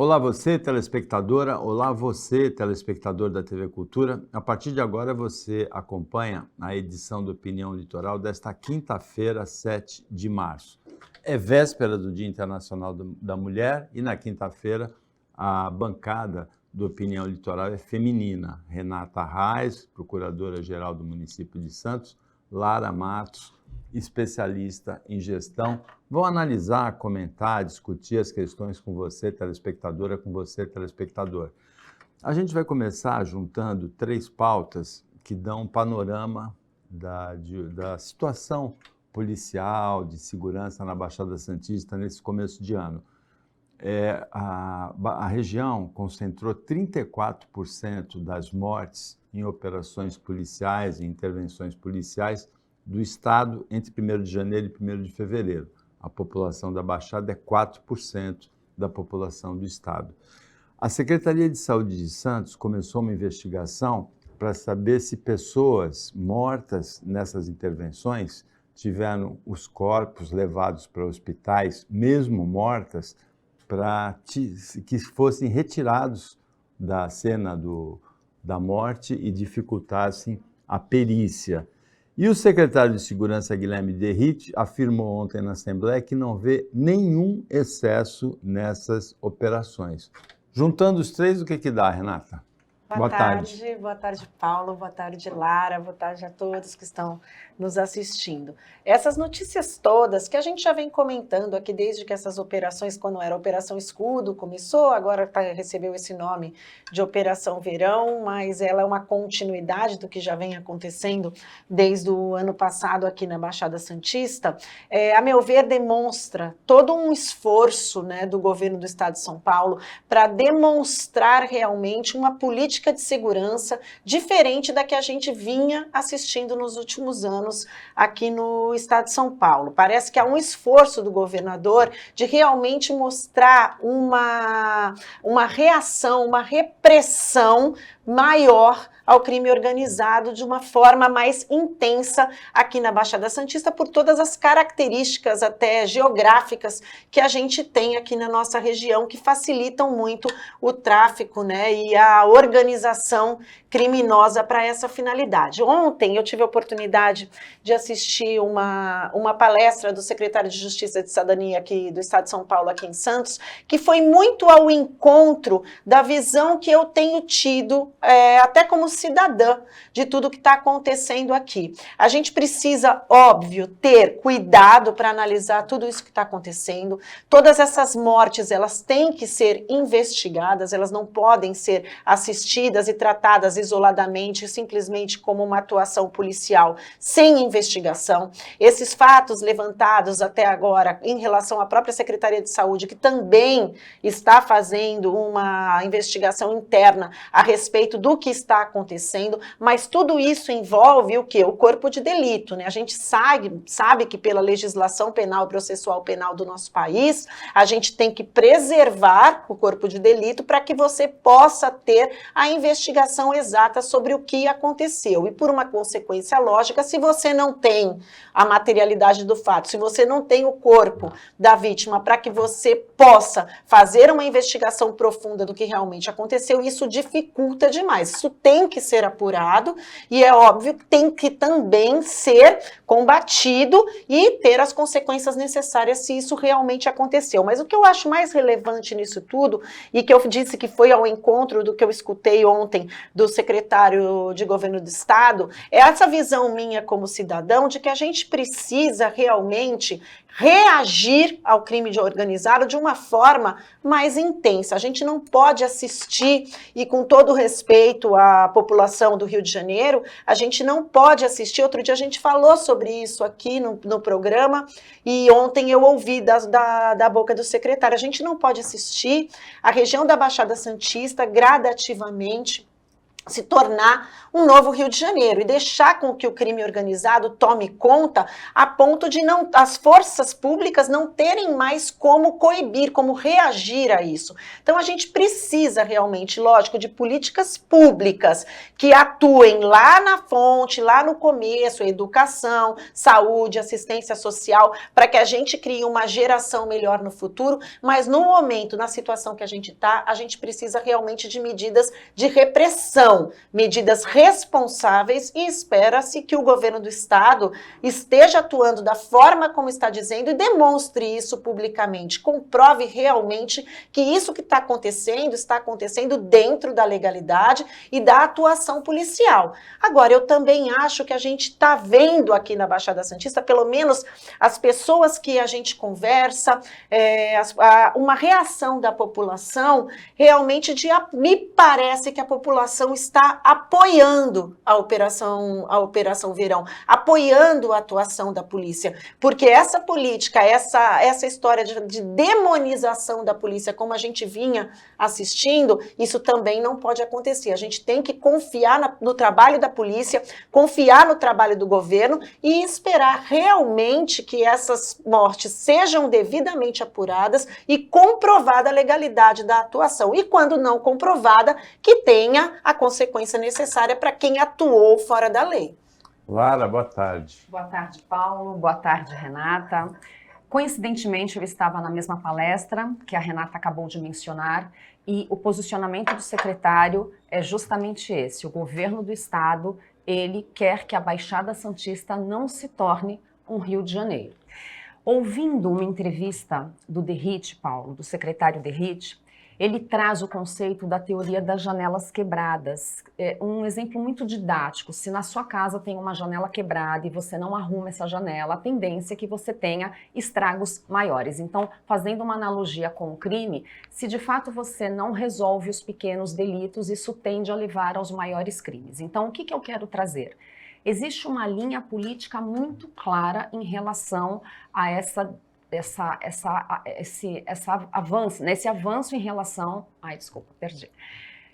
Olá você, telespectadora, olá você, telespectador da TV Cultura. A partir de agora você acompanha a edição do Opinião Litoral desta quinta-feira, 7 de março. É véspera do Dia Internacional da Mulher e na quinta-feira a bancada do Opinião Litoral é feminina. Renata Reis, procuradora-geral do município de Santos, Lara Matos, especialista em gestão, vão analisar, comentar, discutir as questões com você, telespectadora, com você, telespectador. A gente vai começar juntando 3 pautas que dão um panorama da situação policial, de segurança na Baixada Santista nesse começo de ano. A região concentrou 34% das mortes em operações policiais, em intervenções policiais, do Estado entre 1º de janeiro e 1º de fevereiro. A população da Baixada é 4% da população do Estado. A Secretaria de Saúde de Santos começou uma investigação para saber se pessoas mortas nessas intervenções tiveram os corpos levados para hospitais, mesmo mortas, para que fossem retirados da cena da morte e dificultassem a perícia. E o secretário de Segurança, Guilherme Derrite, afirmou ontem na Assembleia que não vê nenhum excesso nessas operações. Juntando os 3, o que dá, Renata? Boa tarde, Paulo, boa tarde, Lara, boa tarde a todos que estão nos assistindo. Essas notícias todas que a gente já vem comentando aqui desde que essas operações, quando era Operação Escudo, começou, agora recebeu esse nome de Operação Verão, mas ela é uma continuidade do que já vem acontecendo desde o ano passado aqui na Baixada Santista, a meu ver, demonstra todo um esforço, né, do governo do Estado de São Paulo para demonstrar realmente uma política de segurança diferente da que a gente vinha assistindo nos últimos anos aqui no Estado de São Paulo. Parece que há um esforço do governador de realmente mostrar uma reação, uma repressão maior ao crime organizado de uma forma mais intensa aqui na Baixada Santista por todas as características até geográficas que a gente tem aqui na nossa região que facilitam muito o tráfico, né, e a organização criminosa para essa finalidade. Ontem eu tive a oportunidade de assistir uma palestra do secretário de Justiça e de Cidadania aqui do Estado de São Paulo, aqui em Santos, que foi muito ao encontro da visão que eu tenho tido, até como cidadã, de tudo que está acontecendo aqui. A gente precisa, óbvio, ter cuidado para analisar tudo isso que está acontecendo. Todas essas mortes, elas têm que ser investigadas, elas não podem ser assistidas e tratadas isoladamente, simplesmente como uma atuação policial sem investigação. Esses fatos levantados até agora em relação à própria Secretaria de Saúde, que também está fazendo uma investigação interna a respeito do que está acontecendo, mas tudo isso envolve o quê? O corpo de delito, né? A gente sabe que pela legislação penal e processual penal do nosso país, a gente tem que preservar o corpo de delito para que você possa ter a investigação exata sobre o que aconteceu. E por uma consequência lógica, se você não tem a materialidade do fato, se você não tem o corpo da vítima para que você possa fazer uma investigação profunda do que realmente aconteceu, isso dificulta demais. Isso tem que ser apurado e é óbvio que tem que também ser combatido e ter as consequências necessárias se isso realmente aconteceu. Mas o que eu acho mais relevante nisso tudo, e que eu disse que foi ao encontro do que eu escutei ontem do secretário de Governo do Estado, é essa visão minha como cidadão de que a gente precisa realmente reagir ao crime organizado de uma forma mais intensa. A gente não pode assistir, e com todo respeito à população do Rio de Janeiro, a gente não pode assistir. Outro dia a gente falou sobre isso aqui no programa, e ontem eu ouvi da boca do secretário, a gente não pode assistir a região da Baixada Santista gradativamente se tornar um novo Rio de Janeiro e deixar com que o crime organizado tome conta a ponto de as forças públicas não terem mais como coibir, como reagir a isso. Então a gente precisa realmente, lógico, de políticas públicas que atuem lá na fonte, lá no começo, educação, saúde, assistência social, para que a gente crie uma geração melhor no futuro, mas no momento, na situação que a gente está, a gente precisa realmente de medidas de repressão, medidas responsáveis, e espera-se que o governo do estado esteja atuando da forma como está dizendo e demonstre isso publicamente, comprove realmente que isso que está acontecendo dentro da legalidade e da atuação policial. Agora, eu também acho que a gente está vendo aqui na Baixada Santista, pelo menos as pessoas que a gente conversa, uma reação da população realmente me parece que a população está apoiando a Operação Verão, apoiando a atuação da polícia, porque essa política, essa história de demonização da polícia, como a gente vinha assistindo, isso também não pode acontecer. A gente tem que confiar no trabalho da polícia, confiar no trabalho do governo e esperar realmente que essas mortes sejam devidamente apuradas e comprovada a legalidade da atuação. E quando não comprovada, que tenha a consequência necessária para quem atuou fora da lei. Lara, boa tarde. Boa tarde, Paulo. Boa tarde, Renata. Coincidentemente, eu estava na mesma palestra que a Renata acabou de mencionar e o posicionamento do secretário é justamente esse. O governo do estado, ele quer que a Baixada Santista não se torne um Rio de Janeiro. Ouvindo uma entrevista do Derrite, Paulo, do secretário Derrite, ele traz o conceito da teoria das janelas quebradas. É um exemplo muito didático. Se na sua casa tem uma janela quebrada e você não arruma essa janela, a tendência é que você tenha estragos maiores. Então, fazendo uma analogia com o crime, se de fato você não resolve os pequenos delitos, isso tende a levar aos maiores crimes. Então, o que eu quero trazer? Existe uma linha política muito clara em relação a esse avanço em relação...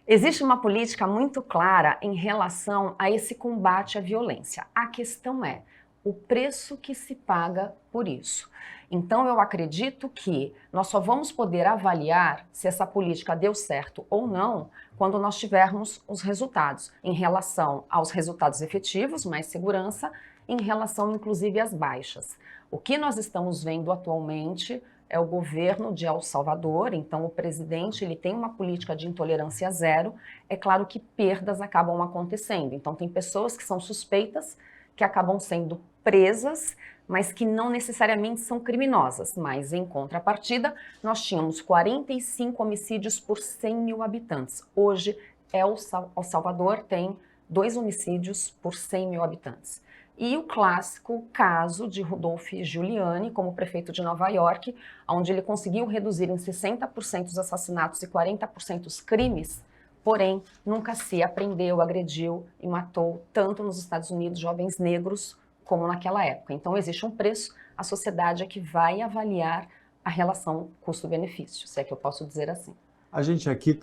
Existe uma política muito clara em relação a esse combate à violência. A questão é o preço que se paga por isso. Então, eu acredito que nós só vamos poder avaliar se essa política deu certo ou não quando nós tivermos os resultados, em relação aos resultados efetivos, mais segurança, em relação, inclusive, às baixas. O que nós estamos vendo atualmente é o governo de El Salvador, então o presidente ele tem uma política de intolerância zero, é claro que perdas acabam acontecendo, então tem pessoas que são suspeitas, que acabam sendo presas, mas que não necessariamente são criminosas, mas em contrapartida nós tínhamos 45 homicídios por 100 mil habitantes, hoje El Salvador tem 2 homicídios por 100 mil habitantes. E o clássico caso de Rudolph Giuliani como prefeito de Nova York, onde ele conseguiu reduzir em 60% os assassinatos e 40% os crimes, porém nunca se apreendeu, agrediu e matou, tanto nos Estados Unidos, jovens negros, como naquela época. Então existe um preço, a sociedade é que vai avaliar a relação custo-benefício, se é que eu posso dizer assim. A gente aqui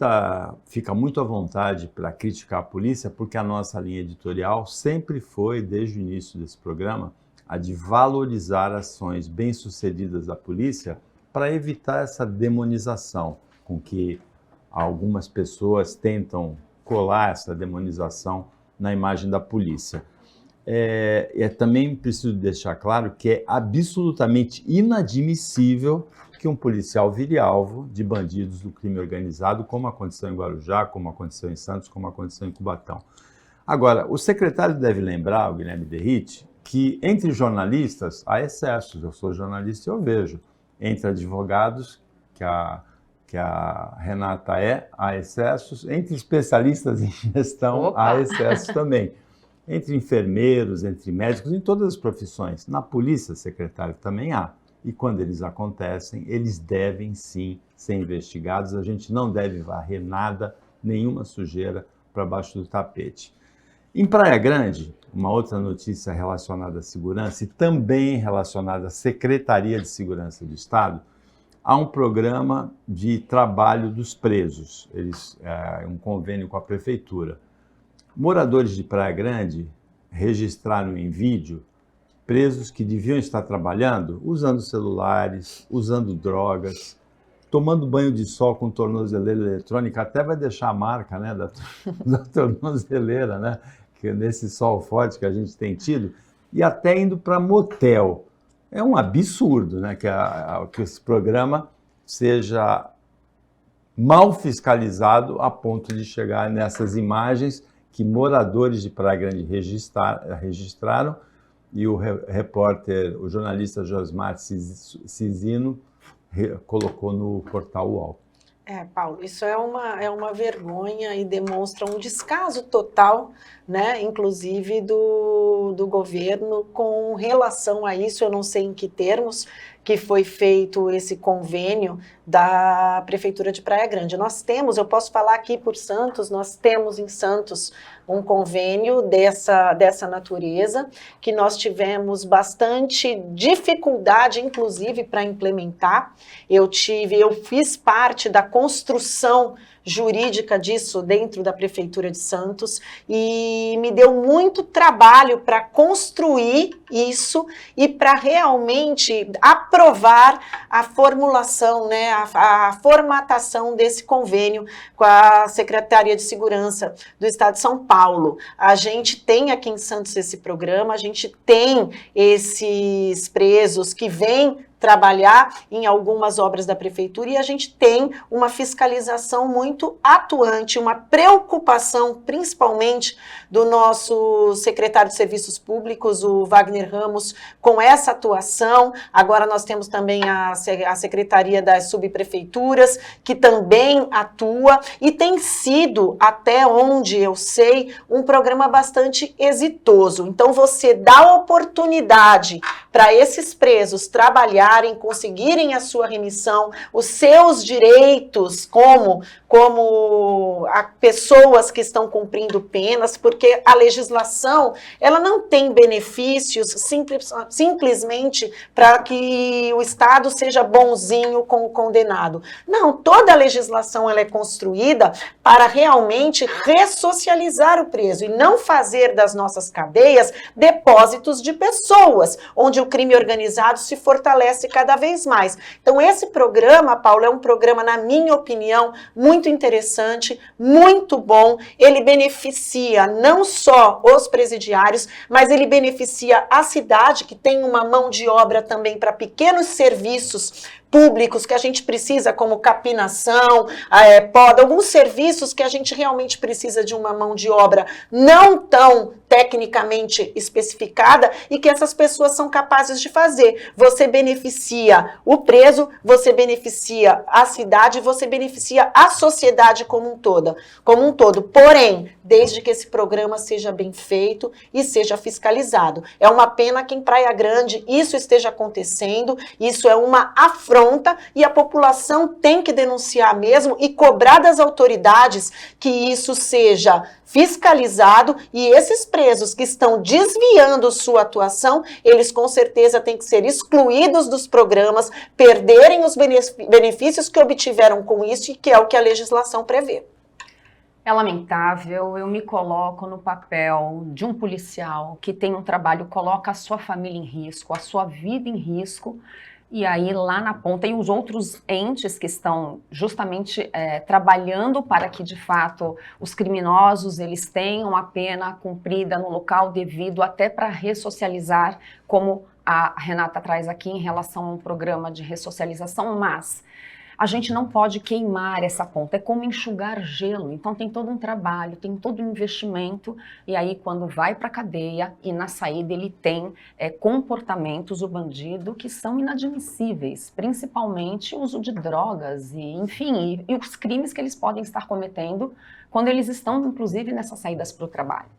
fica muito à vontade para criticar a polícia, porque a nossa linha editorial sempre foi, desde o início desse programa, a de valorizar ações bem-sucedidas da polícia para evitar essa demonização com que algumas pessoas tentam colar essa demonização na imagem da polícia. Também preciso deixar claro que é absolutamente inadmissível que um policial vire alvo de bandidos do crime organizado, como aconteceu em Guarujá, como aconteceu em Santos, como aconteceu em Cubatão. Agora, o secretário deve lembrar, o Guilherme Derrite, que entre jornalistas há excessos. Eu sou jornalista e eu vejo. Entre advogados, que a Renata há excessos. Entre especialistas em gestão, há excessos também. Entre enfermeiros, entre médicos, em todas as profissões. Na polícia, secretário, também há. E quando eles acontecem, eles devem sim ser investigados. A gente não deve varrer nada, nenhuma sujeira para baixo do tapete. Em Praia Grande, uma outra notícia relacionada à segurança e também relacionada à Secretaria de Segurança do Estado, há um programa de trabalho dos presos, um convênio com a prefeitura. Moradores de Praia Grande registraram em vídeo presos que deviam estar trabalhando usando celulares, usando drogas, tomando banho de sol com tornozeleira eletrônica, até vai deixar a marca, né, da tornozeleira, né, que nesse sol forte que a gente tem tido, e até indo para motel. É um absurdo, né, que esse programa seja mal fiscalizado a ponto de chegar nessas imagens que moradores de Praia Grande registraram, e o repórter, o jornalista Josmar Cizino, colocou no portal UOL. Paulo, isso é uma vergonha e demonstra um descaso total, né, inclusive do governo com relação a isso. Eu não sei em que termos que foi feito esse convênio da Prefeitura de Praia Grande. Eu posso falar aqui por Santos, nós temos em Santos um convênio dessa natureza, que nós tivemos bastante dificuldade, inclusive, para implementar. Eu fiz parte da construção jurídica disso dentro da Prefeitura de Santos e me deu muito trabalho para construir isso e para realmente aprovar a formulação, né, a formatação desse convênio com a Secretaria de Segurança do Estado de São Paulo. A gente tem aqui em Santos esse programa, a gente tem esses presos que vêm trabalhar em algumas obras da prefeitura e a gente tem uma fiscalização muito atuante, uma preocupação principalmente do nosso secretário de Serviços Públicos, o Wagner Ramos, com essa atuação. Agora nós temos também a Secretaria das Subprefeituras, que também atua e tem sido, até onde eu sei, um programa bastante exitoso. Então você dá oportunidade para esses presos trabalharem, conseguirem a sua remissão, os seus direitos como pessoas que estão cumprindo penas, porque a legislação, ela não tem benefícios simplesmente para que o Estado seja bonzinho com o condenado. Não, toda a legislação ela é construída para realmente ressocializar o preso e não fazer das nossas cadeias depósitos de pessoas, onde o crime organizado se fortalece cada vez mais. Então, esse programa, Paulo, é um programa, na minha opinião, muito interessante, muito bom. Ele beneficia não só os presidiários, mas ele beneficia a cidade, que tem uma mão de obra também para pequenos serviços públicos que a gente precisa, como capinação, poda, alguns serviços que a gente realmente precisa de uma mão de obra não tão tecnicamente especificada e que essas pessoas são capazes de fazer. Você beneficia o preso, você beneficia a cidade, você beneficia a sociedade como um todo. Porém, desde que esse programa seja bem feito e seja fiscalizado. É uma pena que em Praia Grande isso esteja acontecendo, isso é uma afronta e a população tem que denunciar mesmo e cobrar das autoridades que isso seja fiscalizado e esses presos que estão desviando sua atuação, eles com certeza têm que ser excluídos dos programas, perderem os benefícios que obtiveram com isso e que é o que a legislação prevê. É lamentável, eu me coloco no papel de um policial que tem um trabalho, coloca a sua família em risco, a sua vida em risco, e aí lá na ponta, e os outros entes que estão justamente trabalhando para que de fato os criminosos eles tenham a pena cumprida no local devido, até para ressocializar, como a Renata traz aqui em relação a um programa de ressocialização, mas a gente não pode queimar essa ponta, é como enxugar gelo, então tem todo um trabalho, tem todo um investimento, e aí quando vai para a cadeia e na saída ele tem comportamentos, o bandido, que são inadmissíveis, principalmente o uso de drogas, e enfim, e os crimes que eles podem estar cometendo quando eles estão, inclusive, nessas saídas para o trabalho.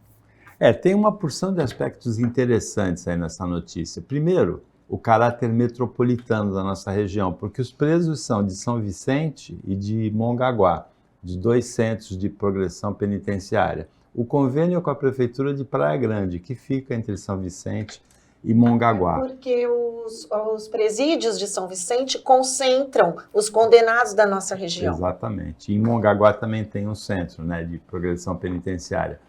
Tem uma porção de aspectos interessantes aí nessa notícia. Primeiro, o caráter metropolitano da nossa região, porque os presos são de São Vicente e de Mongaguá, de 2 centros de progressão penitenciária. O convênio é com a Prefeitura de Praia Grande, que fica entre São Vicente e Mongaguá. Porque os presídios de São Vicente concentram os condenados da nossa região. Exatamente. E em Mongaguá também tem um centro, né, de progressão penitenciária.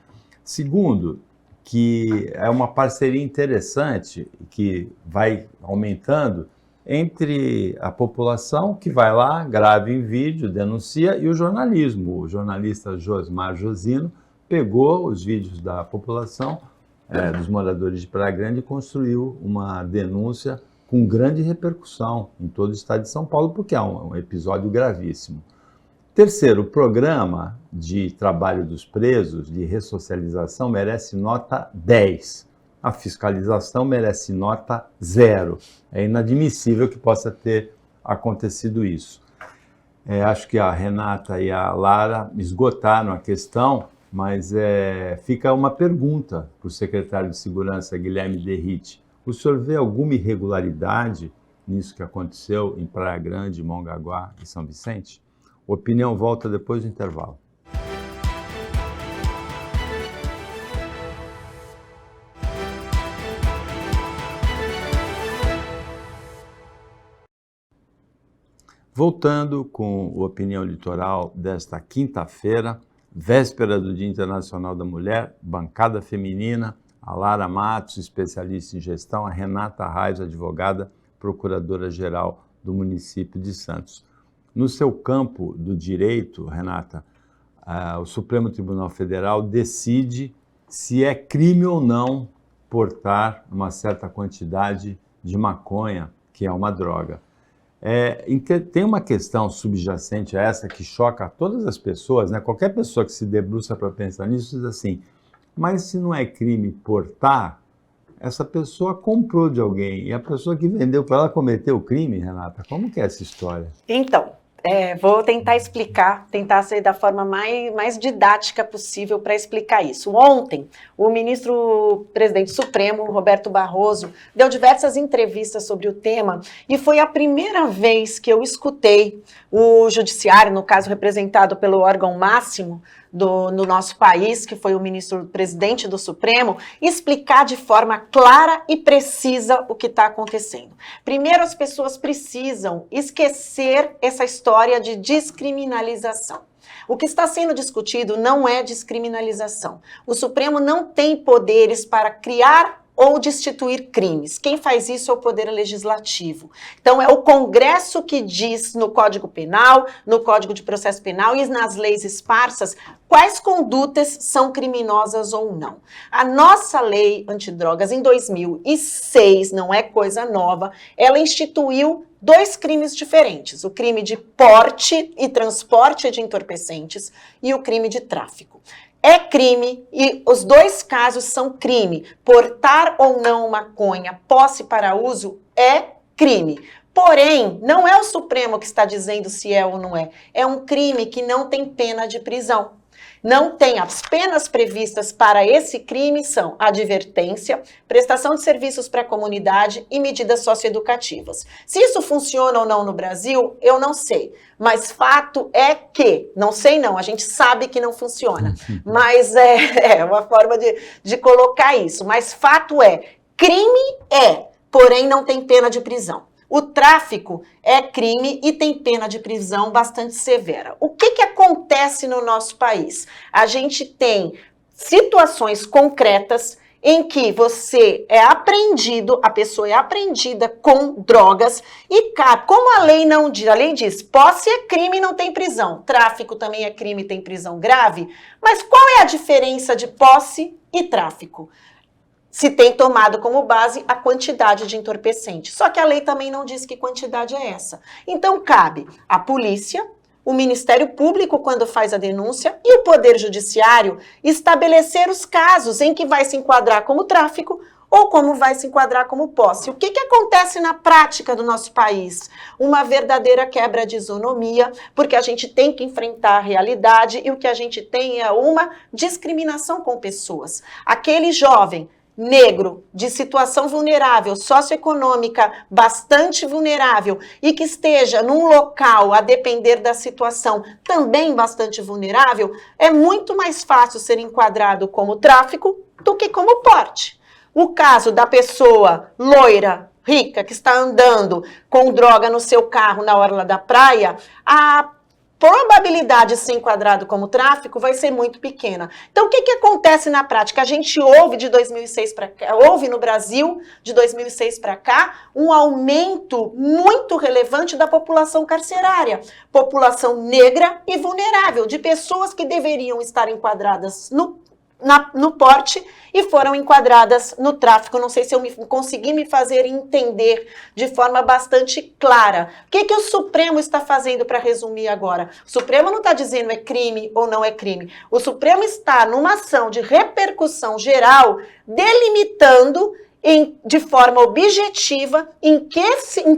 Segundo, que é uma parceria interessante que vai aumentando entre a população que vai lá, grava em vídeo, denuncia, e o jornalismo. O jornalista Josmar Josino pegou os vídeos da população, dos moradores de Praia Grande, e construiu uma denúncia com grande repercussão em todo o estado de São Paulo, porque é um episódio gravíssimo. Terceiro, o programa de trabalho dos presos, de ressocialização, merece nota 10. A fiscalização merece nota 0. É inadmissível que possa ter acontecido isso. Acho que a Renata e a Lara esgotaram a questão, mas fica uma pergunta para o secretário de Segurança, Guilherme Derrite. O senhor vê alguma irregularidade nisso que aconteceu em Praia Grande, Mongaguá e São Vicente? Opinião volta depois do intervalo. Voltando com o Opinião Litoral desta quinta-feira, véspera do Dia Internacional da Mulher, bancada feminina, a Lara Matos, especialista em gestão, a Renata Reis, advogada, procuradora-geral do município de Santos. No seu campo do direito, Renata, o Supremo Tribunal Federal decide se é crime ou não portar uma certa quantidade de maconha, que é uma droga. Tem uma questão subjacente a essa que choca todas as pessoas, né? Qualquer pessoa que se debruça para pensar nisso diz assim, mas se não é crime portar, essa pessoa comprou de alguém e a pessoa que vendeu para ela cometeu o crime, Renata. Como que é essa história? Então, vou tentar explicar, tentar ser da forma mais didática possível para explicar isso. Ontem, o ministro-presidente Supremo, Roberto Barroso, deu diversas entrevistas sobre o tema e foi a primeira vez que eu escutei o judiciário, no caso representado pelo órgão máximo no nosso país, que foi o ministro-presidente do Supremo, explicar de forma clara e precisa o que está acontecendo. Primeiro, as pessoas precisam esquecer essa história de descriminalização. O que está sendo discutido não é descriminalização. O Supremo não tem poderes para criar ou destituir crimes. Quem faz isso é o Poder Legislativo. Então, é o Congresso que diz no Código Penal, no Código de Processo Penal e nas leis esparsas quais condutas são criminosas ou não. A nossa lei antidrogas, em 2006, não é coisa nova, ela instituiu 2 crimes diferentes, o crime de porte e transporte de entorpecentes e o crime de tráfico. É crime e os 2 casos são crime. Portar ou não maconha, posse para uso, é crime. Porém, não é o Supremo que está dizendo se é ou não é. É um crime que não tem pena de prisão. Não tem. As penas previstas para esse crime são advertência, prestação de serviços para a comunidade e medidas socioeducativas. Se isso funciona ou não no Brasil, eu não sei. Mas fato é que, não sei não, a gente sabe que não funciona. Mas é uma forma de colocar isso. Mas fato é, crime porém não tem pena de prisão. O tráfico é crime e tem pena de prisão bastante severa. O que acontece no nosso país? A gente tem situações concretas em que você é apreendido, a pessoa é apreendida com drogas e, como a lei não diz, a lei diz, posse é crime e não tem prisão, tráfico também é crime e tem prisão grave, mas qual é a diferença de posse e tráfico? Se tem tomado como base a quantidade de entorpecente. Só que a lei também não diz que quantidade é essa. Então, cabe à polícia, o Ministério Público, quando faz a denúncia, e o Poder Judiciário estabelecer os casos em que vai se enquadrar como tráfico ou como vai se enquadrar como posse. O que acontece na prática do nosso país? Uma verdadeira quebra de isonomia, porque a gente tem que enfrentar a realidade e o que a gente tem é uma discriminação com pessoas. Aquele jovem negro, de situação vulnerável, socioeconômica bastante vulnerável e que esteja num local, a depender da situação, também bastante vulnerável, é muito mais fácil ser enquadrado como tráfico do que como porte. O caso da pessoa loira, rica, que está andando com droga no seu carro na orla da praia, a probabilidade de ser enquadrado como tráfico vai ser muito pequena. Então, o que acontece na prática? A gente ouve de 2006 para cá, houve no Brasil, de 2006 para cá, um aumento muito relevante da população carcerária, população negra e vulnerável, de pessoas que deveriam estar enquadradas no porte e foram enquadradas no tráfico. Não sei se eu consegui me fazer entender de forma bastante clara. O que o Supremo está fazendo para resumir agora? O Supremo não está dizendo é crime ou não é crime. O Supremo está numa ação de repercussão geral, delimitando de forma objetiva em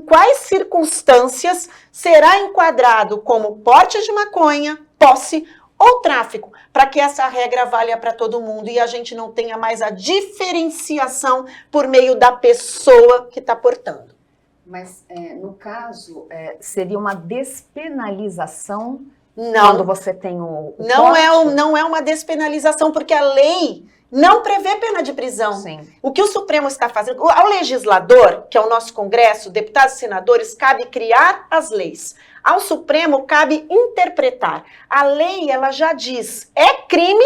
quais circunstâncias será enquadrado como porte de maconha, posse ou tráfico, para que essa regra valha para todo mundo e a gente não tenha mais a diferenciação por meio da pessoa que está portando. Mas, no caso, seria uma despenalização não, quando você tem o não é uma despenalização, porque a lei não prevê pena de prisão. Sim. O que o Supremo está fazendo, ao legislador, que é o nosso Congresso, deputados e senadores, cabe criar as leis. Ao Supremo cabe interpretar. A lei, ela já diz, é crime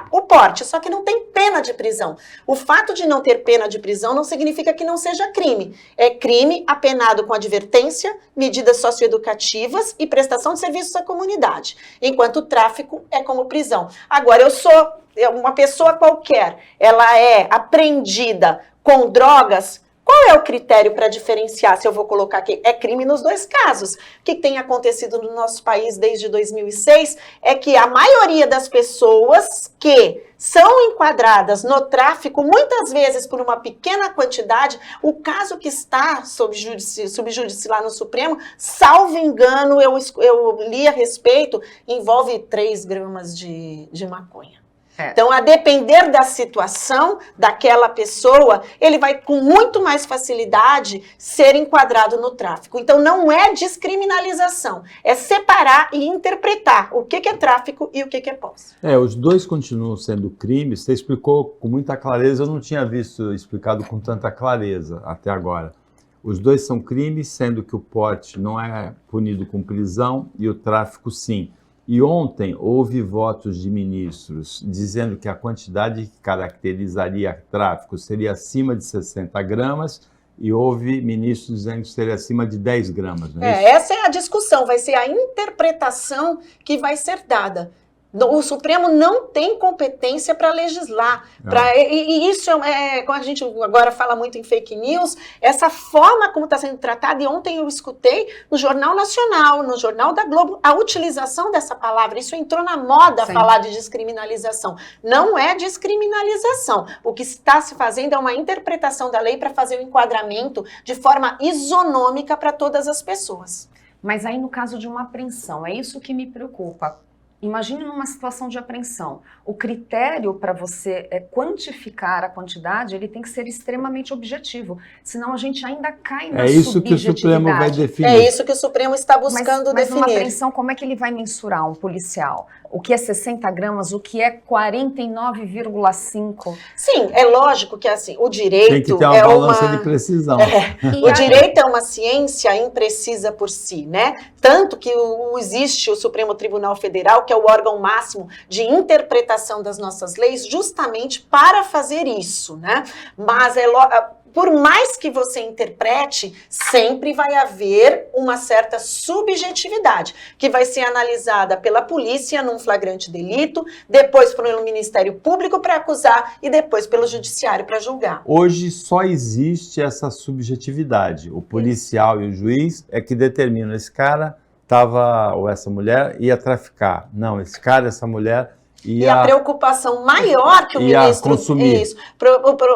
o porte, só que não tem pena de prisão. O fato de não ter pena de prisão não significa que não seja crime. É crime apenado com advertência, medidas socioeducativas e prestação de serviços à comunidade. Enquanto o tráfico é como prisão. Agora, eu sou uma pessoa qualquer, ela é apreendida com drogas. Qual é o critério para diferenciar se eu vou colocar aqui? É crime nos dois casos. O que tem acontecido no nosso país desde 2006 é que a maioria das pessoas que são enquadradas no tráfico, muitas vezes por uma pequena quantidade, o caso que está sob júdice lá no Supremo, salvo engano, eu li a respeito, envolve 3 gramas de maconha. Então, a depender da situação daquela pessoa, ele vai com muito mais facilidade ser enquadrado no tráfico. Então, não é descriminalização, é separar e interpretar o que é tráfico e o que é posse. Os dois continuam sendo crimes. Você explicou com muita clareza, eu não tinha visto explicado com tanta clareza até agora. Os dois são crimes, sendo que o porte não é punido com prisão e o tráfico sim. E ontem houve votos de ministros dizendo que a quantidade que caracterizaria tráfico seria acima de 60 gramas e houve ministros dizendo que seria acima de 10 gramas. Não é isso? Essa é a discussão, vai ser a interpretação que vai ser dada. O Supremo não tem competência para legislar. E isso como a gente agora fala muito em fake news, essa forma como está sendo tratada, e ontem eu escutei no Jornal Nacional, no Jornal da Globo, a utilização dessa palavra. Isso entrou na moda, falar de descriminalização. Não é descriminalização. O que está se fazendo é uma interpretação da lei para fazer o enquadramento de forma isonômica para todas as pessoas. Mas aí no caso de uma apreensão, é isso que me preocupa. Imagine numa situação de apreensão. O critério para você quantificar a quantidade, ele tem que ser extremamente objetivo. Senão a gente ainda cai na subjetividade. É isso que o Supremo vai definir. É isso que o Supremo está buscando definir. Mas numa apreensão, como é que ele vai mensurar um policial? O que é 60 gramas, o que é 49,5? Sim, é lógico que assim, o direito tem que ter uma balança de precisão. O direito é uma ciência imprecisa por si, né? Tanto que existe o Supremo Tribunal Federal, que é o órgão máximo de interpretação das nossas leis, justamente para fazer isso, né? Mas por mais que você interprete, sempre vai haver uma certa subjetividade, que vai ser analisada pela polícia num flagrante delito, depois pelo Ministério Público para acusar e depois pelo Judiciário para julgar. Hoje só existe essa subjetividade. O policial e o juiz é que determinam esse cara ou essa mulher ia traficar. Não, esse cara, essa mulher... E a preocupação maior que o ministro... consumir. Isso,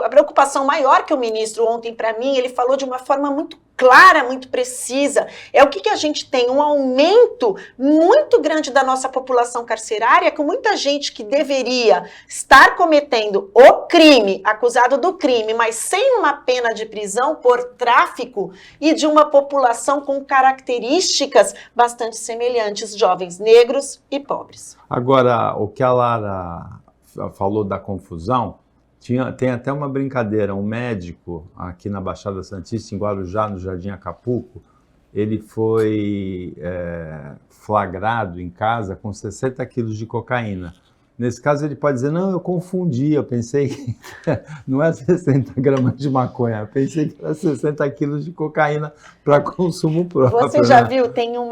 a preocupação maior que o ministro ontem para mim, ele falou de uma forma muito clara, muito precisa, é o que a gente tem, um aumento muito grande da nossa população carcerária, com muita gente que deveria estar cometendo o crime, acusado do crime, mas sem uma pena de prisão por tráfico, e de uma população com características bastante semelhantes, jovens negros e pobres. Agora, o que a Lara falou da confusão, tem até uma brincadeira, um médico aqui na Baixada Santista, em Guarujá, no Jardim Acapulco, ele foi flagrado em casa com 60 quilos de cocaína. Nesse caso, ele pode dizer, não, eu confundi, eu pensei que não é 60 gramas de maconha, eu pensei que era 60 quilos de cocaína para consumo próprio. Você já viu, tem um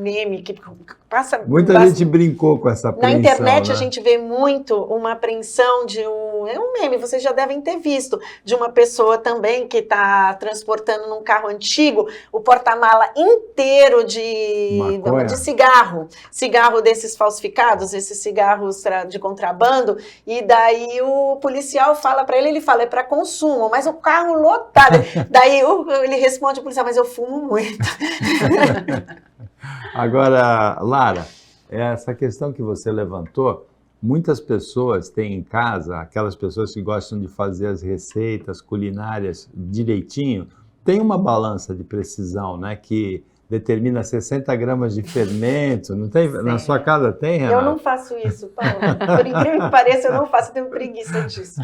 meme que passa... Muita gente brincou com essa apreensão. Na internet, né? A gente vê muito uma apreensão de é um meme, vocês já devem ter visto, de uma pessoa também que está transportando num carro antigo o porta-mala inteiro de cigarro desses falsificados, esses cigarros de contrabando, e daí o policial fala para ele fala, é para consumo, mas o carro lotado. Daí ele responde ao policial, mas eu fumo muito. Agora, Lara, essa questão que você levantou, muitas pessoas têm em casa, aquelas pessoas que gostam de fazer as receitas culinárias direitinho, tem uma balança de precisão, né, que determina 60 gramas de fermento, não tem? Na sua casa tem, Renata? Eu não faço isso, Paulo. Por incrível que pareça, eu não faço, eu tenho preguiça disso.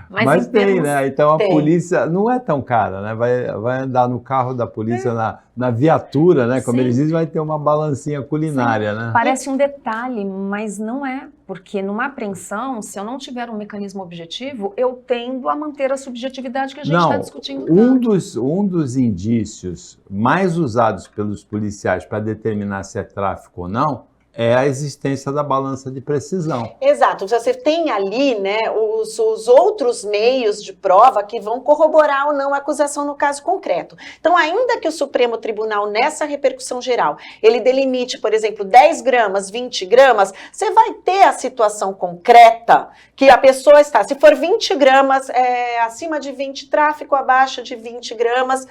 Mas tem, né? Então a polícia não é tão cara, né? Vai andar no carro da polícia, na viatura, né? Como eles dizem, vai ter uma balancinha culinária, né? Parece um detalhe, mas não é. Porque numa apreensão, se eu não tiver um mecanismo objetivo, eu tendo a manter a subjetividade que a gente está discutindo. Um dos indícios mais usados pelos policiais para determinar se é tráfico ou não é a existência da balança de precisão. Exato. Você tem ali, né, os outros meios de prova que vão corroborar ou não a acusação no caso concreto. Então, ainda que o Supremo Tribunal, nessa repercussão geral, ele delimite, por exemplo, 10 gramas, 20 gramas, você vai ter a situação concreta que a pessoa está, se for 20 gramas, acima de 20, tráfico, abaixo de 20 gramas,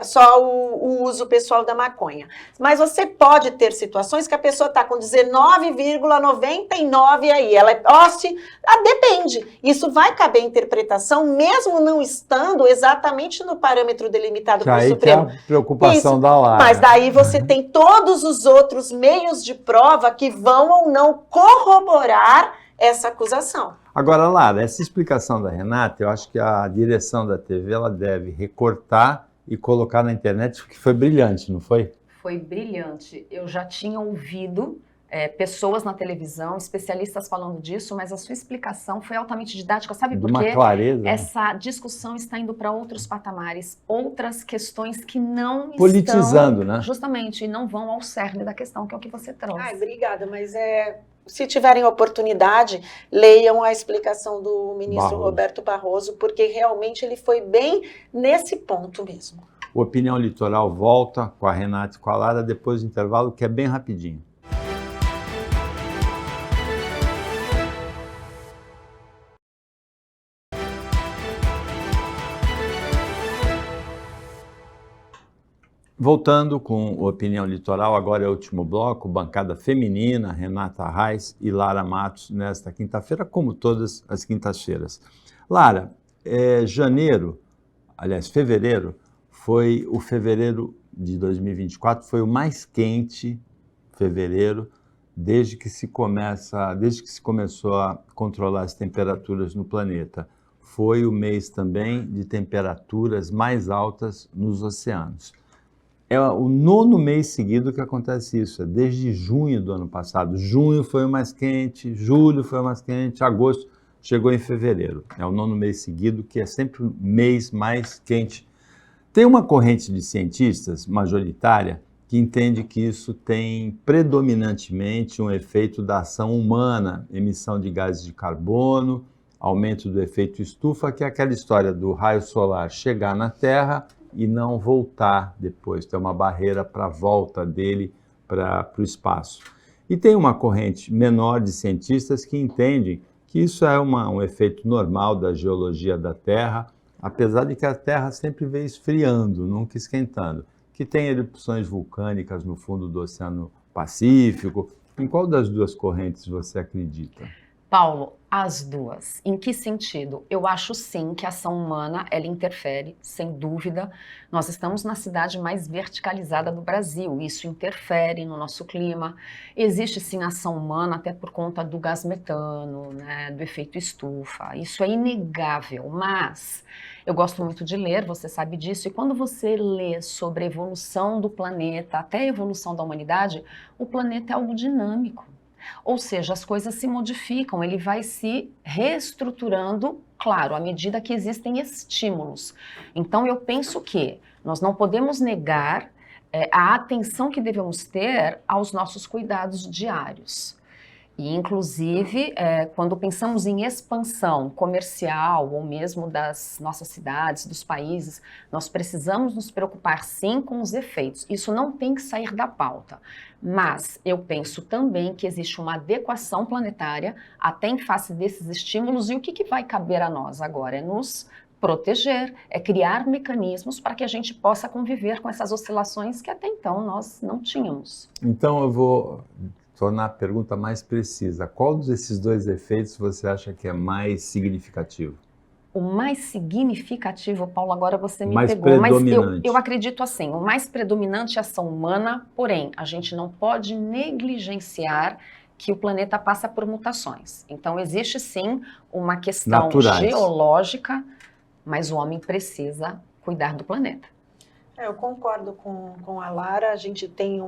só o uso pessoal da maconha. Mas você pode ter situações que a pessoa está com 19,99 aí, ela depende. Isso vai caber interpretação, mesmo não estando exatamente no parâmetro delimitado pelo Supremo. Que é a preocupação da Lara. Mas daí você tem todos os outros meios de prova que vão ou não corroborar essa acusação. Agora, Lara, essa explicação da Renata, eu acho que a direção da TV ela deve recortar e colocar na internet, porque foi brilhante, não foi? Foi brilhante. Eu já tinha ouvido pessoas na televisão, especialistas falando disso, mas a sua explicação foi altamente didática. Sabe por quê? Uma clareza. Essa discussão está indo para outros patamares, outras questões que não politizando, estão, né? Justamente, e não vão ao cerne da questão, que é o que você trouxe. Ai, obrigada, mas se tiverem oportunidade, leiam a explicação do ministro Roberto Barroso, porque realmente ele foi bem nesse ponto mesmo. O Opinião Litoral volta com a Renata e com a Lara depois do intervalo, que é bem rapidinho. Voltando com o Opinião Litoral, agora é o último bloco, bancada feminina, Renata Arraes e Lara Matos, nesta quinta-feira, como todas as quintas-feiras. Lara, fevereiro, foi o fevereiro de 2024, foi o mais quente fevereiro desde que se começou a controlar as temperaturas no planeta. Foi o mês também de temperaturas mais altas nos oceanos. É o 9º mês seguido que acontece isso, é desde junho do ano passado. Junho foi o mais quente, julho foi o mais quente, agosto chegou em fevereiro. É o 9º mês seguido, que é sempre o mês mais quente. Tem uma corrente de cientistas majoritária que entende que isso tem predominantemente um efeito da ação humana, emissão de gases de carbono, aumento do efeito estufa, que é aquela história do raio solar chegar na Terra e não voltar depois, ter uma barreira para a volta dele para o espaço. E tem uma corrente menor de cientistas que entendem que isso é um efeito normal da geologia da Terra, apesar de que a Terra sempre vem esfriando, nunca esquentando, que tem erupções vulcânicas no fundo do Oceano Pacífico. Em qual das duas correntes você acredita? Paulo, As duas. Em que sentido? Eu acho sim que a ação humana, ela interfere, sem dúvida. Nós estamos na cidade mais verticalizada do Brasil, isso interfere no nosso clima. Existe sim ação humana, até por conta do gás metano, né, do efeito estufa, isso é inegável, mas eu gosto muito de ler, você sabe disso, e quando você lê sobre a evolução do planeta, até a evolução da humanidade, o planeta é algo dinâmico. Ou seja, as coisas se modificam, ele vai se reestruturando, claro, à medida que existem estímulos. Então, eu penso que nós não podemos negar a atenção que devemos ter aos nossos cuidados diários. E, inclusive, quando pensamos em expansão comercial ou mesmo das nossas cidades, dos países, nós precisamos nos preocupar sim com os efeitos. Isso não tem que sair da pauta. Mas eu penso também que existe uma adequação planetária até em face desses estímulos. E o que vai caber a nós agora? É nos proteger, é criar mecanismos para que a gente possa conviver com essas oscilações que até então nós não tínhamos. Então eu vou tornar a pergunta mais precisa. Qual desses dois efeitos você acha que é mais significativo? O mais significativo, Paulo, agora você me mais pegou, mas predominante. eu acredito assim, o mais predominante é a ação humana, porém, a gente não pode negligenciar que o planeta passa por mutações. Então, existe sim uma questão naturais, geológica, mas o homem precisa cuidar do planeta. Eu concordo com a Lara, a gente tem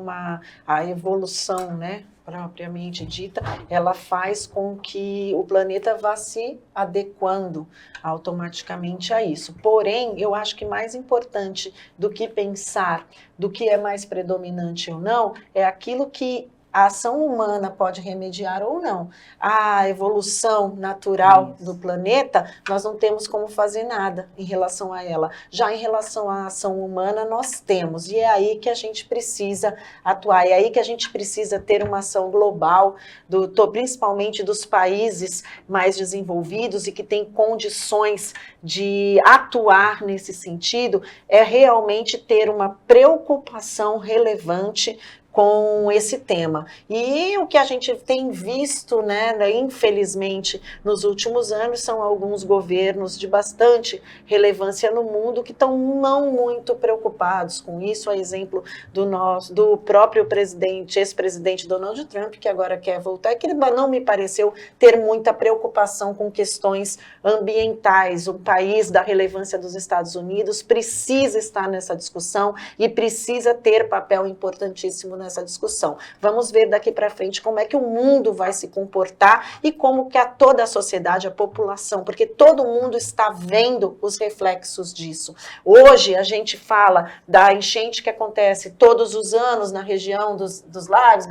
a evolução, né, propriamente dita, ela faz com que o planeta vá se adequando automaticamente a isso. Porém, eu acho que mais importante do que pensar do que é mais predominante ou não, é aquilo que a ação humana pode remediar ou não. A evolução natural do planeta, nós não temos como fazer nada em relação a ela. Já em relação à ação humana, nós temos. E é aí que a gente precisa atuar. É aí que a gente precisa ter uma ação global, principalmente dos países mais desenvolvidos e que têm condições de atuar nesse sentido, é realmente ter uma preocupação relevante com esse tema. E o que a gente tem visto, né, infelizmente, nos últimos anos, são alguns governos de bastante relevância no mundo que estão não muito preocupados com isso, a exemplo do próprio ex-presidente Donald Trump, que agora quer voltar, e que não me pareceu ter muita preocupação com questões ambientais. O país da relevância dos Estados Unidos precisa estar nessa discussão e precisa ter papel importantíssimo nessa discussão. Vamos ver daqui para frente como é que o mundo vai se comportar e como que toda a sociedade, a população, porque todo mundo está vendo os reflexos disso. Hoje a gente fala da enchente que acontece todos os anos na região dos lagos,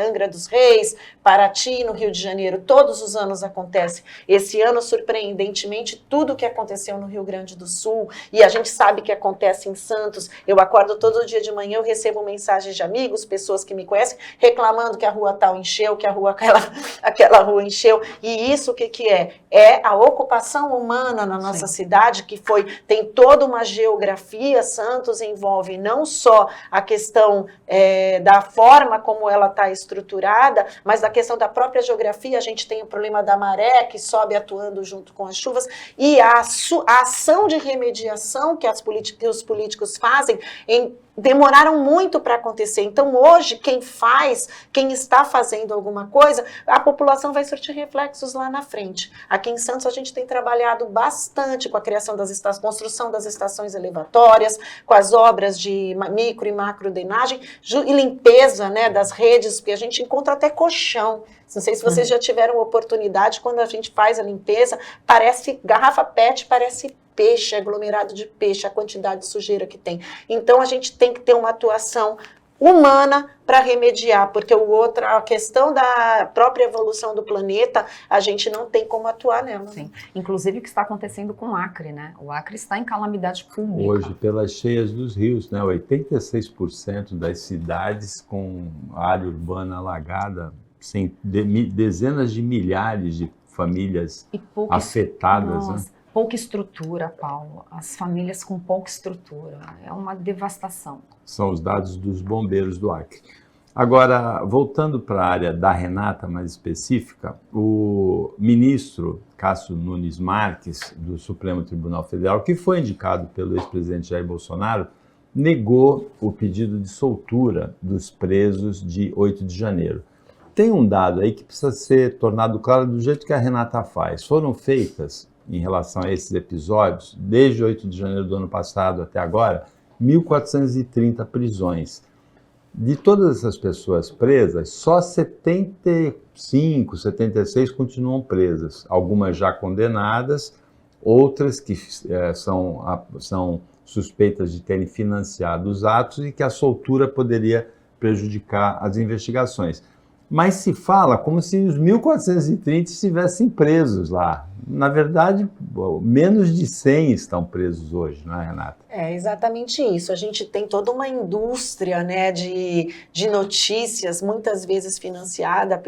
Angra dos Reis, Paraty, no Rio de Janeiro, todos os anos acontece. Esse ano, surpreendentemente, tudo que aconteceu no Rio Grande do Sul, e a gente sabe que acontece em Santos. Eu acordo todo dia de manhã, eu recebo mensagens de amigos, pessoas que me conhecem, reclamando que a rua tal encheu, que a rua aquela rua encheu. E isso o que é? É a ocupação humana na nossa cidade, que tem toda uma geografia. Santos envolve não só a questão da forma como ela está estruturada, mas da questão da própria geografia. A gente tem o problema da maré, que sobe atuando junto com as chuvas, e a ação de remediação que os políticos fazem demoraram muito para acontecer. Então, hoje, quem está fazendo alguma coisa, a população vai surtir reflexos lá na frente. Aqui em Santos, a gente tem trabalhado bastante com a criação construção das estações elevatórias, com as obras de micro e macro drenagem e limpeza, né, das redes, porque a gente encontra até colchão. Não sei se vocês já tiveram oportunidade, quando a gente faz a limpeza, parece garrafa PET, parece peixe, aglomerado de peixe, a quantidade de sujeira que tem. Então, a gente tem que ter uma atuação humana para remediar, porque a questão da própria evolução do planeta, a gente não tem como atuar nela. Sim. Inclusive o que está acontecendo com o Acre, né? O Acre está em calamidade pública. Hoje, pelas cheias dos rios, né? 86% das cidades com área urbana alagada, dezenas de milhares de famílias afetadas. Nossa, né? Pouca estrutura, Paulo. As famílias com pouca estrutura. É uma devastação. São os dados dos bombeiros do Acre. Agora, voltando para a área da Renata mais específica, o ministro Cássio Nunes Marques, do Supremo Tribunal Federal, que foi indicado pelo ex-presidente Jair Bolsonaro, negou o pedido de soltura dos presos de 8 de janeiro. Tem um dado aí que precisa ser tornado claro do jeito que a Renata faz. Foram feitas, em relação a esses episódios, desde 8 de janeiro do ano passado até agora, 1.430 prisões. De todas essas pessoas presas, só 75, 76 continuam presas. Algumas já condenadas, outras que são suspeitas de terem financiado os atos e que a soltura poderia prejudicar as investigações. Mas se fala como se os 1.430 estivessem presos lá. Na verdade, menos de 100 estão presos hoje, não é, Renata? É exatamente isso. A gente tem toda uma indústria, né, de notícias, muitas vezes financiada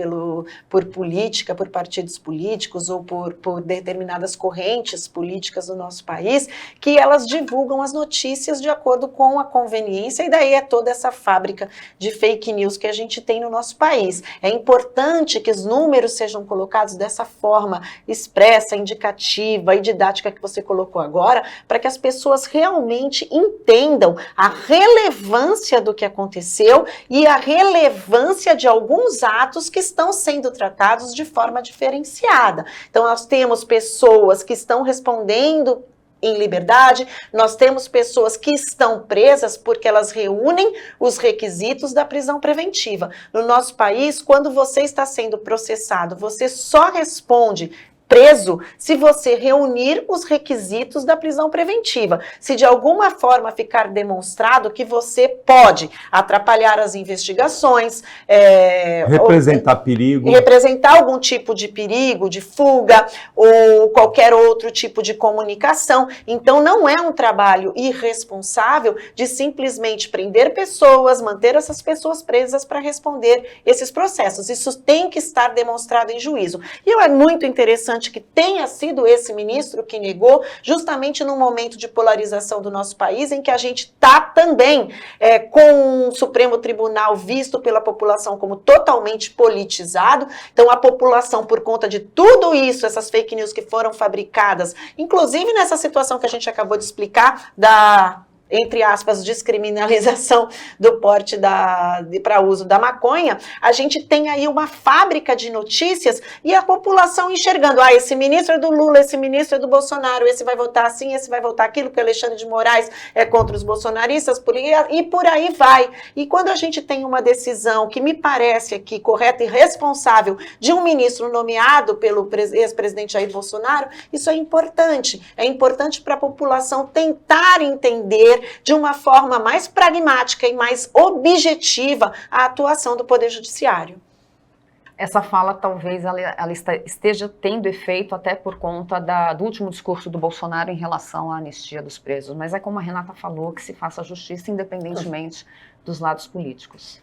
por política, por partidos políticos ou por determinadas correntes políticas do nosso país, que elas divulgam as notícias de acordo com a conveniência, e daí é toda essa fábrica de fake news que a gente tem no nosso país. É importante que os números sejam colocados dessa forma expressa, indicativa e didática que você colocou agora, para que as pessoas realmente entendam a relevância do que aconteceu e a relevância de alguns atos que estão sendo tratados de forma diferenciada. Então, nós temos pessoas que estão respondendo em liberdade, nós temos pessoas que estão presas porque elas reúnem os requisitos da prisão preventiva. No nosso país, quando você está sendo processado, você só responde preso se você reunir os requisitos da prisão preventiva. Se de alguma forma ficar demonstrado que você pode atrapalhar as investigações, representar perigo, representar algum tipo de perigo, de fuga ou qualquer outro tipo de comunicação. Então não é um trabalho irresponsável de simplesmente prender pessoas, manter essas pessoas presas para responder esses processos. Isso tem que estar demonstrado em juízo. E é muito interessante que tenha sido esse ministro que negou, justamente num momento de polarização do nosso país, em que a gente está também com um Supremo Tribunal visto pela população como totalmente politizado. Então a população, por conta de tudo isso, essas fake news que foram fabricadas, inclusive nessa situação que a gente acabou de explicar, da, entre aspas, descriminalização do porte para uso da maconha, a gente tem aí uma fábrica de notícias e a população enxergando, esse ministro é do Lula, esse ministro é do Bolsonaro, esse vai votar assim, esse vai votar aquilo, porque Alexandre de Moraes é contra os bolsonaristas, e por aí vai. E quando a gente tem uma decisão que me parece aqui correta e responsável de um ministro nomeado pelo ex-presidente Jair Bolsonaro, isso é importante. É importante para a população tentar entender de uma forma mais pragmática e mais objetiva a atuação do Poder Judiciário. Essa fala talvez ela esteja tendo efeito até por conta do último discurso do Bolsonaro em relação à anistia dos presos, mas é como a Renata falou, que se faça justiça independentemente dos lados políticos.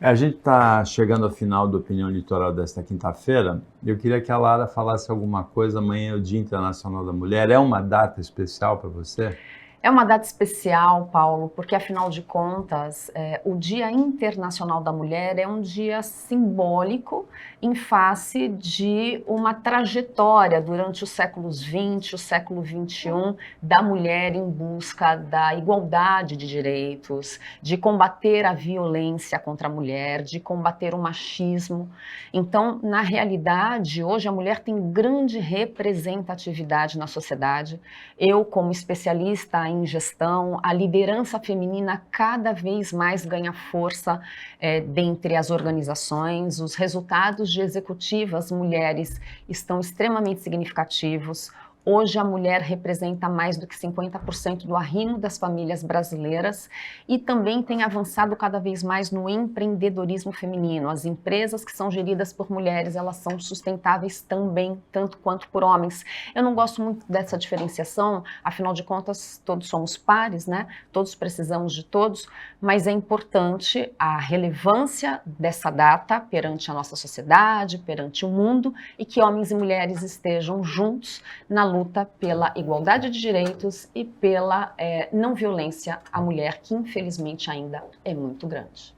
A gente está chegando ao final da opinião litoral desta quinta-feira. Eu queria que a Lara falasse alguma coisa. Amanhã é o Dia Internacional da Mulher. É uma data especial para você? É uma data especial, Paulo, porque, afinal de contas, o Dia Internacional da Mulher é um dia simbólico em face de uma trajetória durante os séculos XX, o século XXI, da mulher em busca da igualdade de direitos, de combater a violência contra a mulher, de combater o machismo. Então, na realidade, hoje a mulher tem grande representatividade na sociedade. Eu, como especialista em gestão, a liderança feminina cada vez mais ganha força dentre as organizações. Os resultados de executivas mulheres estão extremamente significativos. Hoje a mulher representa mais do que 50% do arrimo das famílias brasileiras e também tem avançado cada vez mais no empreendedorismo feminino. As empresas que são geridas por mulheres, elas são sustentáveis também, tanto quanto por homens. Eu não gosto muito dessa diferenciação, afinal de contas, todos somos pares, né? Todos precisamos de todos, mas é importante a relevância dessa data perante a nossa sociedade, perante o mundo, e que homens e mulheres estejam juntos na luta pela igualdade de direitos e pela não violência à mulher, que infelizmente ainda é muito grande.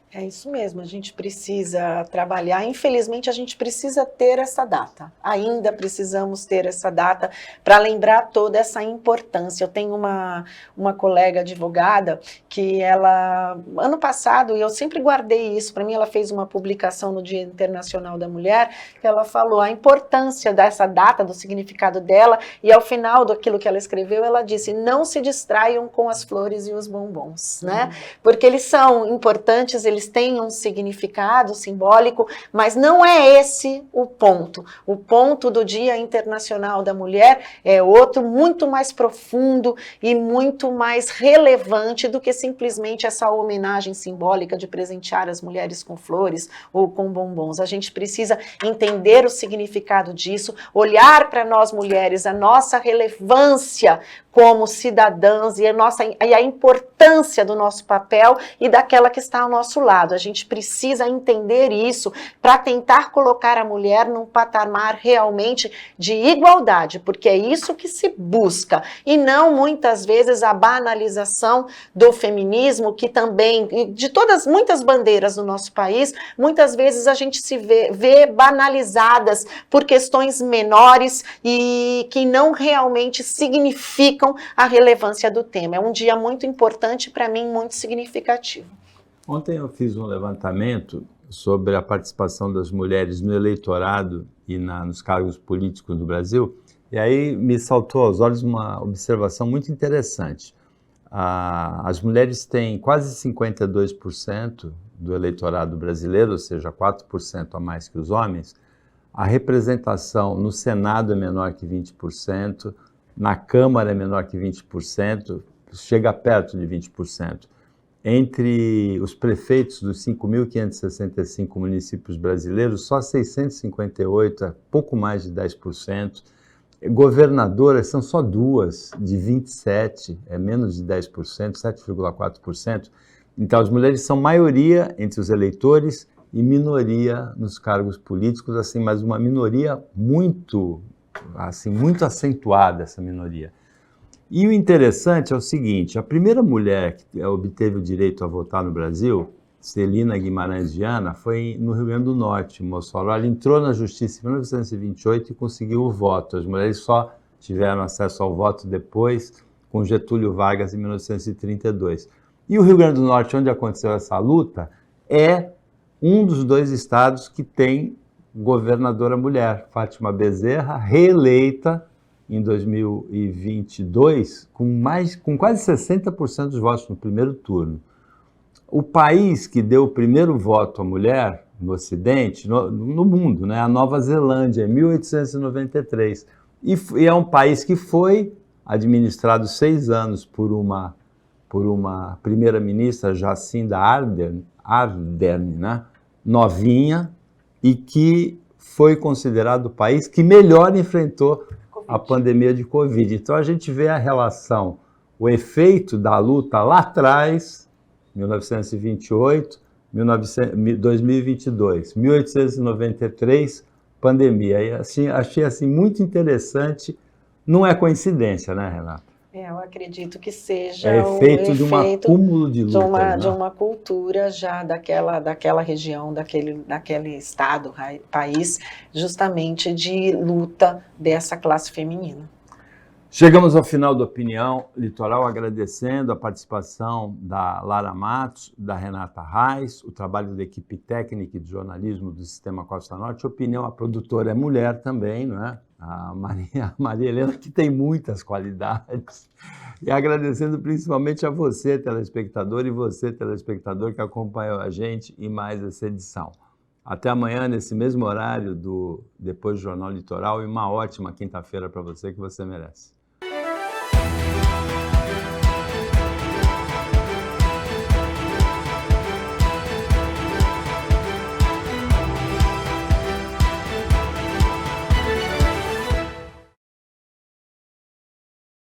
É isso mesmo, a gente precisa trabalhar. Infelizmente, a gente precisa ter essa data. Ainda precisamos ter essa data para lembrar toda essa importância. Eu tenho uma colega advogada que ela, ano passado, e eu sempre guardei isso, para mim ela fez uma publicação no Dia Internacional da Mulher, que ela falou a importância dessa data, do significado dela, e ao final daquilo que ela escreveu, ela disse, não se distraiam com as flores e os bombons, né? Porque eles são importantes, eles têm um significado simbólico, mas não é esse o ponto. O ponto do Dia Internacional da Mulher é outro, muito mais profundo e muito mais relevante do que simplesmente essa homenagem simbólica de presentear as mulheres com flores ou com bombons. A gente precisa entender o significado disso, olhar para nós mulheres, a nossa relevância como cidadãs e a importância do nosso papel e daquela que está ao nosso lado. A gente precisa entender isso para tentar colocar a mulher num patamar realmente de igualdade, porque é isso que se busca, e não muitas vezes a banalização do feminismo, que também, de muitas bandeiras do nosso país, muitas vezes a gente se vê banalizadas por questões menores e que não realmente significam a relevância do tema. É um dia muito importante, para mim, muito significativo. Ontem eu fiz um levantamento sobre a participação das mulheres no eleitorado e nos cargos políticos do Brasil, e aí me saltou aos olhos uma observação muito interessante. As mulheres têm quase 52% do eleitorado brasileiro, ou seja, 4% a mais que os homens. A representação no Senado é menor que 20%, na Câmara é menor que 20%, chega perto de 20%. Entre os prefeitos dos 5.565 municípios brasileiros, só 658, é pouco mais de 10%. Governadoras são só 2, de 27, é menos de 10%, 7,4%. Então, as mulheres são maioria entre os eleitores e minoria nos cargos políticos, assim, mas uma minoria muito acentuada, essa minoria. E o interessante é o seguinte, a primeira mulher que obteve o direito a votar no Brasil, Celina Guimarães Viana, foi no Rio Grande do Norte, em Mossoró. Ela entrou na justiça em 1928 e conseguiu o voto. As mulheres só tiveram acesso ao voto depois, com Getúlio Vargas, em 1932. E o Rio Grande do Norte, onde aconteceu essa luta, é um dos 2 estados que tem governadora mulher, Fátima Bezerra, reeleita em 2022 com quase 60% dos votos no primeiro turno. O país que deu o primeiro voto à mulher no Ocidente, no mundo, né, a Nova Zelândia, em 1893. E é um país que foi administrado 6 anos por uma primeira-ministra, Jacinda Ardern, né, novinha, e que foi considerado o país que melhor enfrentou a pandemia de Covid. Então a gente vê a relação, o efeito da luta lá atrás, 1928, 2022, 1893, pandemia. E assim, achei assim, muito interessante, não é coincidência, né, Renata? Eu acredito que seja efeito de um acúmulo de lutas, de uma cultura já daquela região, daquele estado, país, justamente de luta dessa classe feminina. Chegamos ao final da Opinião Litoral, agradecendo a participação da Lara Matos, da Renata Reis, o trabalho da equipe técnica de jornalismo do Sistema Costa Norte. Opinião, a produtora é mulher também, não é? A Maria Helena, que tem muitas qualidades. E agradecendo principalmente a você, telespectador, e você, telespectador, que acompanhou a gente em mais essa edição. Até amanhã, nesse mesmo horário, depois do Jornal Litoral, e uma ótima quinta-feira para você, que você merece.